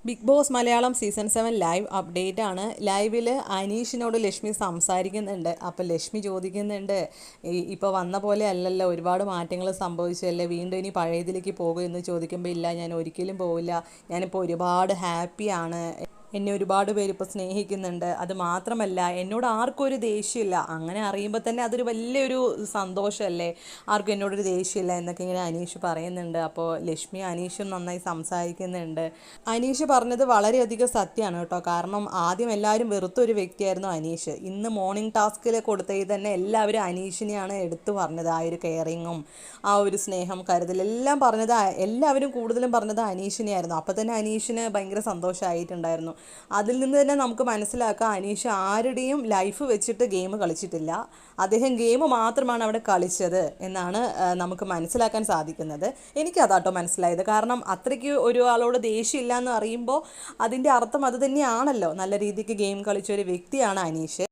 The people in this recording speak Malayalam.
Big Boss Malayalam season 7 live update ആണ്. ലൈവിൽ അനീഷിനോട് ലക്ഷ്മി സംസാരിക്കുന്നുണ്ട്. അപ്പോൾ ലക്ഷ്മി ചോദിക്കുന്നുണ്ട്, ഇപ്പോൾ വന്ന പോലെ അല്ലല്ലോ, ഒരുപാട് മാറ്റങ്ങൾ സംഭവിച്ചല്ലേ, വീണ്ടും ഇനി പഴയതിലേക്ക് പോകുമോ എന്ന് ചോദിക്കുമ്പോൾ ഇല്ല, ഞാൻ ഒരിക്കലും പോവില്ല, ഞാനിപ്പോൾ ഒരുപാട് ഹാപ്പിയാണ്, എന്നെ ഒരുപാട് പേര് ഇപ്പോൾ സ്നേഹിക്കുന്നുണ്ട്, അത് മാത്രമല്ല എന്നോട് ആർക്കും ഒരു ദേഷ്യമില്ല. അങ്ങനെ അറിയുമ്പോൾ തന്നെ അതൊരു വലിയൊരു സന്തോഷമല്ലേ, ആർക്കും എന്നോടൊരു ദേഷ്യമില്ല എന്നൊക്കെ ഇങ്ങനെ അനീഷ് പറയുന്നുണ്ട്. അപ്പോൾ ലക്ഷ്മി അനീഷും നന്നായി സംസാരിക്കുന്നുണ്ട്. അനീഷ് പറഞ്ഞത് വളരെയധികം സത്യമാണ് കേട്ടോ. കാരണം ആദ്യം എല്ലാവരും വെറുത്തൊരു വ്യക്തിയായിരുന്നു അനീഷ്. ഇന്ന് മോർണിംഗ് ടാസ്കിൽ കൊടുത്തതിൽ തന്നെ എല്ലാവരും അനീഷിനെയാണ് എടുത്തു പറഞ്ഞത്. ആ ഒരു കെയറിങ്ങും ആ ഒരു സ്നേഹം കരുതൽ എല്ലാം പറഞ്ഞത്, എല്ലാവരും കൂടുതലും പറഞ്ഞത് അനീഷിനെയായിരുന്നു. അപ്പോൾ തന്നെ അനീഷിന് ഭയങ്കര സന്തോഷമായിട്ടുണ്ടായിരുന്നു. അതിൽ നിന്ന് തന്നെ നമുക്ക് മനസ്സിലാക്കാം, അനീഷ് ആരുടെയും ലൈഫ് വെച്ചിട്ട് ഗെയിം കളിച്ചിട്ടില്ല, അദ്ദേഹം ഗെയിം മാത്രമാണ് അവിടെ കളിച്ചത് എന്നാണ് നമുക്ക് മനസ്സിലാക്കാൻ സാധിക്കുന്നത്. എനിക്കതാട്ടോ മനസ്സിലായത്. കാരണം അത്രയ്ക്ക് ഒരാളോട് ദേഷ്യമില്ല എന്ന് അറിയുമ്പോൾ അതിൻ്റെ അർത്ഥം അത് തന്നെയാണല്ലോ, നല്ല രീതിക്ക് ഗെയിം കളിച്ച ഒരു വ്യക്തിയാണ് അനീഷ്.